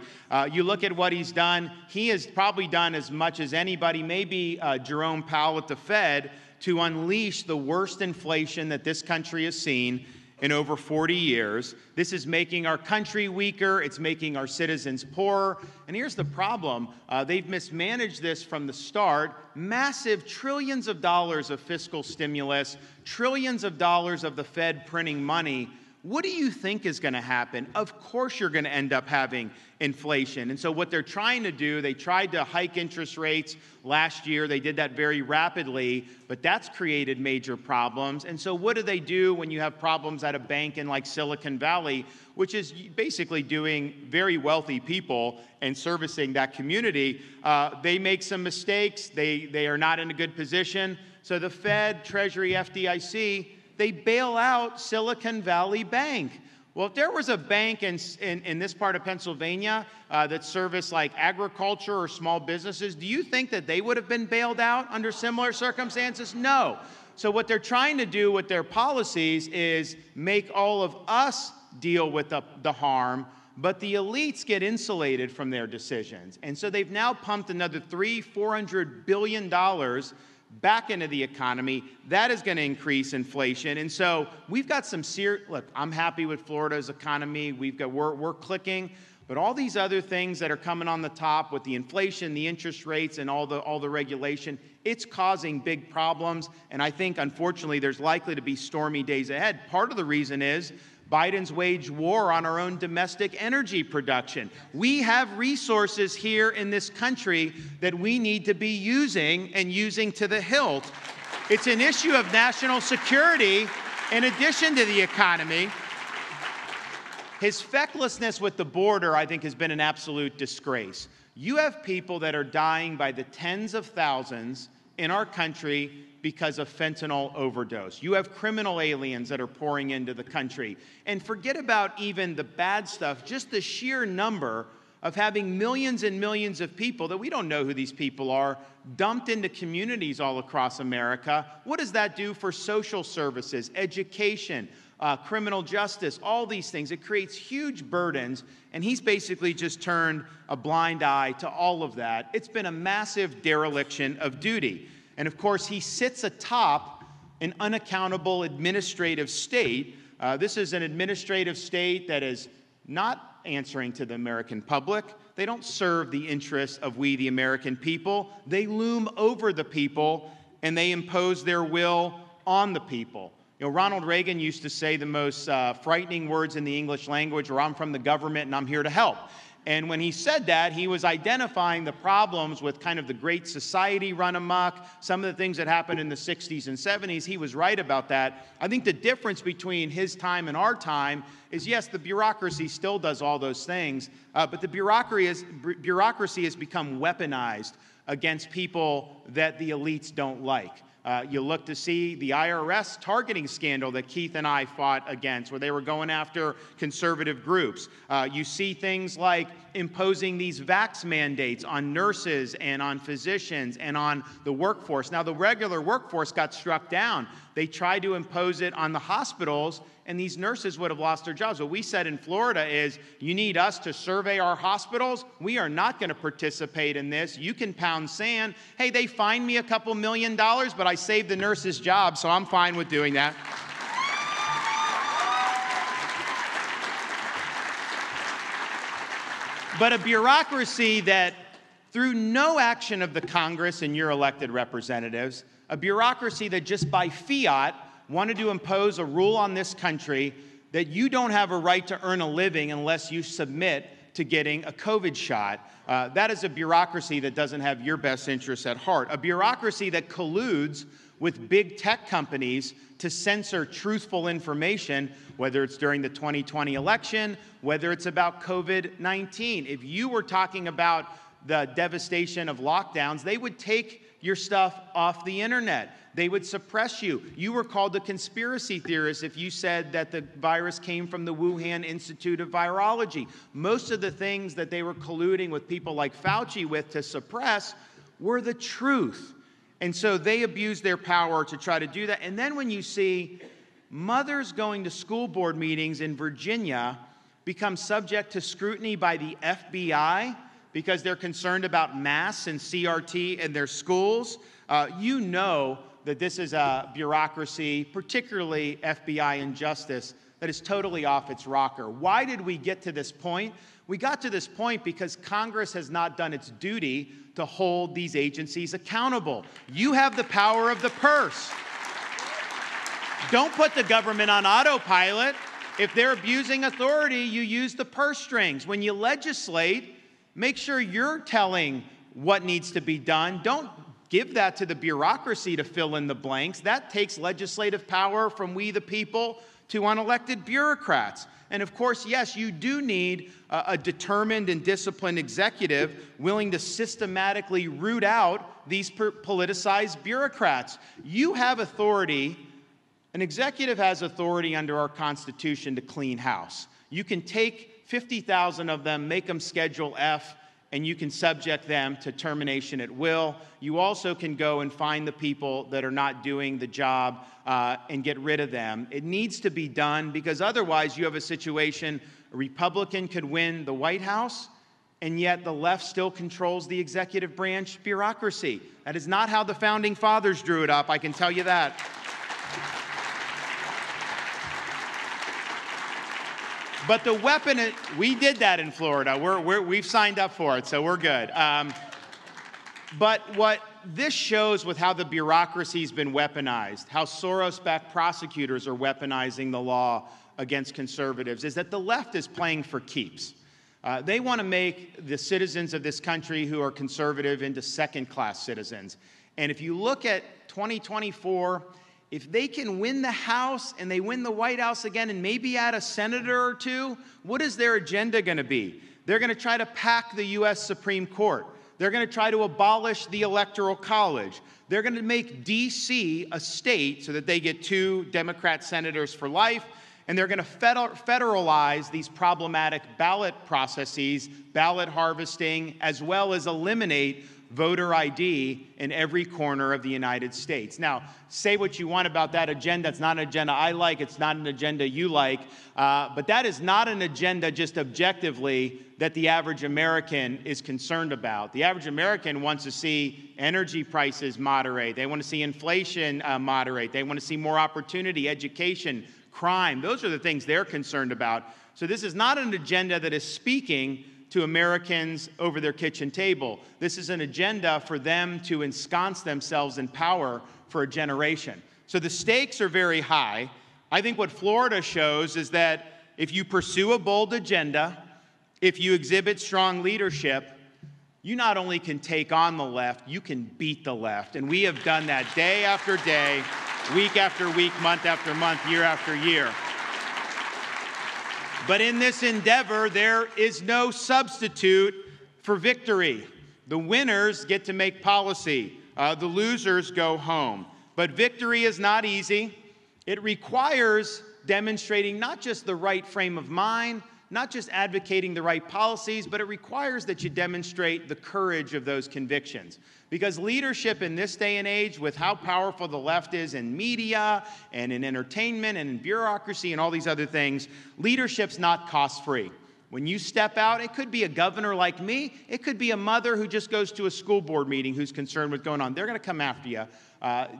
You look at what he's done. He has probably done as much as anybody, maybe Jerome Powell at the Fed, to unleash the worst inflation that this country has seen in over 40 years. This is making our country weaker. It's making our citizens poorer. And here's the problem. They've mismanaged this from the start. Massive trillions of dollars of fiscal stimulus, trillions of dollars of the Fed printing money. What do you think is going to happen? Of course you're going to end up having inflation. And so what they're trying to do, they tried to hike interest rates last year. They did that very rapidly, but that's created major problems. And so what do they do when you have problems at a bank in like Silicon Valley, which is basically doing very wealthy people and servicing that community? They make some mistakes. They are not in a good position. So the Fed, Treasury, FDIC, they bail out Silicon Valley Bank. Well, if there was a bank in this part of Pennsylvania that serviced like agriculture or small businesses, do you think that they would have been bailed out under similar circumstances? No. So what they're trying to do with their policies is make all of us deal with the harm, but the elites get insulated from their decisions. And so they've now pumped another $400 billion back into the economy. That is going to increase inflation. And so we've got some look, I'm happy with Florida's economy. We're clicking. But all these other things that are coming on the top with the inflation, the interest rates, and all the regulation, it's causing big problems. And I think, unfortunately, there's likely to be stormy days ahead. Part of the reason is Biden's waged war on our own domestic energy production. We have resources here in this country that we need to be using and using to the hilt. It's an issue of national security in addition to the economy. His fecklessness with the border, I think, has been an absolute disgrace. You have people that are dying by the tens of thousands in our country because of fentanyl overdose. You have criminal aliens that are pouring into the country. And forget about even the bad stuff, just the sheer number of having millions and millions of people that we don't know who these people are, dumped into communities all across America. What does that do for social services, education, criminal justice, all these things? It creates huge burdens, and he's basically just turned a blind eye to all of that. It's been a massive dereliction of duty. And of course, he sits atop an unaccountable administrative state. This is an administrative state that is not answering to the American public. They don't serve the interests of we, the American people. They loom over the people, and they impose their will on the people. You know, Ronald Reagan used to say the most frightening words in the English language were, "I'm from the government and I'm here to help." And when he said that, he was identifying the problems with kind of the Great Society run amok, some of the things that happened in the 60s and 70s. He was right about that. I think the difference between his time and our time is, yes, the bureaucracy still does all those things, but the bureaucracy has become weaponized against people that the elites don't like. You look to see the IRS targeting scandal that Keith and I fought against, where they were going after conservative groups. You see things like imposing these vax mandates on nurses and on physicians and on the workforce. Now, the regular workforce got struck down. They tried to impose it on the hospitals, and these nurses would have lost their jobs. What we said in Florida is, you need us to survey our hospitals. We are not going to participate in this. You can pound sand. Hey, they fined me a couple $1 million, but I saved the nurse's job, so I'm fine with doing that. But a bureaucracy that, through no action of the Congress and your elected representatives, a bureaucracy that just by fiat wanted to impose a rule on this country that you don't have a right to earn a living unless you submit to getting a COVID shot. That is a bureaucracy that doesn't have your best interests at heart. A bureaucracy that colludes with big tech companies to censor truthful information, whether it's during the 2020 election, whether it's about COVID-19. If you were talking about the devastation of lockdowns, they would take your stuff off the internet. They would suppress you. You were called a conspiracy theorist if you said that the virus came from the Wuhan Institute of Virology. Most of the things that they were colluding with people like Fauci with to suppress were the truth. And so they abused their power to try to do that. And then when you see mothers going to school board meetings in Virginia become subject to scrutiny by the FBI because they're concerned about masks and CRT in their schools, you know that this is a bureaucracy, particularly FBI and justice, that is totally off its rocker. Why did we get to this point? We got to this point because Congress has not done its duty to hold these agencies accountable. You have the power of the purse. Don't put the government on autopilot. If they're abusing authority, you use the purse strings. When you legislate, make sure you're telling what needs to be done. Don't give that to the bureaucracy to fill in the blanks. That takes legislative power from we the people to unelected bureaucrats. And of course, yes, you do need a determined and disciplined executive willing to systematically root out these politicized bureaucrats. You have authority, an executive has authority under our Constitution to clean house. You can take 50,000 of them, make them Schedule F, and you can subject them to termination at will. You also can go and find the people that are not doing the job and get rid of them. It needs to be done because otherwise you have a situation, a Republican could win the White House, and yet the left still controls the executive branch bureaucracy. That is not how the Founding Fathers drew it up, I can tell you that. But the weapon, we did that in Florida. We've signed up for it, so we're good. But what this shows with how the bureaucracy's been weaponized, how Soros-backed prosecutors are weaponizing the law against conservatives, is that the left is playing for keeps. They want to make the citizens of this country who are conservative into second-class citizens. And if you look at 2024, if they can win the House and they win the White House again and maybe add a senator or two, what is their agenda going to be? They're going to try to pack the U.S. Supreme Court. They're going to try to abolish the Electoral College. They're going to make D.C. a state so that they get 2 Democrat senators for life. And they're going to federalize these problematic ballot processes, ballot harvesting, as well as eliminate voter ID in every corner of the United States. Now, say what you want about that agenda. It's not an agenda I like. It's not an agenda you like. But that is not an agenda just objectively that the average American is concerned about. The average American wants to see energy prices moderate. They want to see inflation moderate. They want to see more opportunity, education, crime. Those are the things they're concerned about. So this is not an agenda that is speaking to Americans over their kitchen table. This is an agenda for them to ensconce themselves in power for a generation. So the stakes are very high. I think what Florida shows is that if you pursue a bold agenda, if you exhibit strong leadership, you not only can take on the left, you can beat the left. And we have done that day after day, week after week, month after month, year after year. But in this endeavor, there is no substitute for victory. The winners get to make policy. The losers go home. But victory is not easy. It requires demonstrating not just the right frame of mind, not just advocating the right policies, but it requires that you demonstrate the courage of those convictions. Because leadership in this day and age, with how powerful the left is in media and in entertainment and in bureaucracy and all these other things, leadership's not cost-free. When you step out, it could be a governor like me. It could be a mother who just goes to a school board meeting who's concerned with what's going on. They're going to come after you.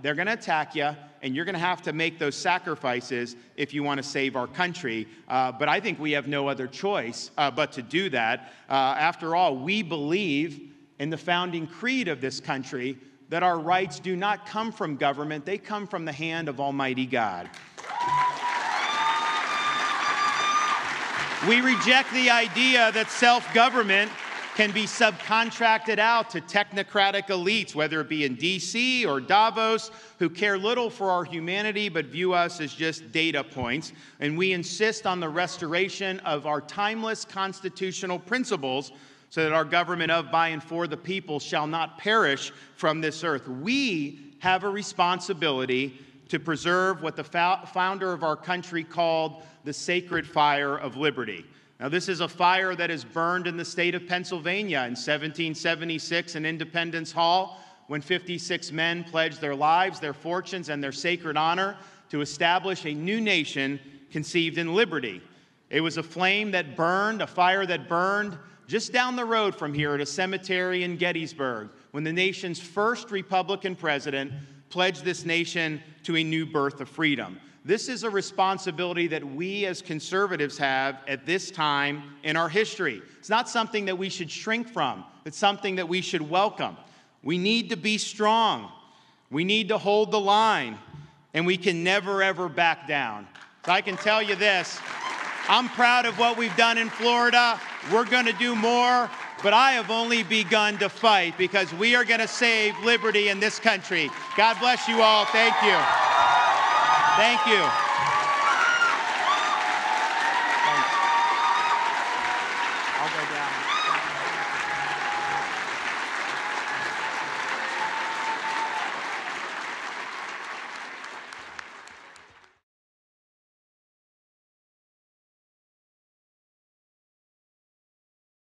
They're going to attack you, and you're going to have to make those sacrifices if you want to save our country. But I think we have no other choice but to do that. After all, we believe in the founding creed of this country that our rights do not come from government. They come from the hand of Almighty God. We reject the idea that self-government can be subcontracted out to technocratic elites, whether it be in D.C. or Davos, who care little for our humanity but view us as just data points. And we insist on the restoration of our timeless constitutional principles so that our government of, by, and for the people shall not perish from this earth. We have a responsibility to preserve what the founder of our country called the sacred fire of liberty. Now, this is a fire that is burned in the state of Pennsylvania in 1776 in Independence Hall, when 56 men pledged their lives, their fortunes, and their sacred honor to establish a new nation conceived in liberty. It was a flame that burned, a fire that burned just down the road from here at a cemetery in Gettysburg, when the nation's first Republican president pledged this nation to a new birth of freedom. This is a responsibility that we as conservatives have at this time in our history. It's not something that we should shrink from. It's something that we should welcome. We need to be strong. We need to hold the line. And we can never, ever back down. So I can tell you this. I'm proud of what we've done in Florida. We're going to do more. But I have only begun to fight because we are going to save liberty in this country. God bless you all. Thank you. Thank you.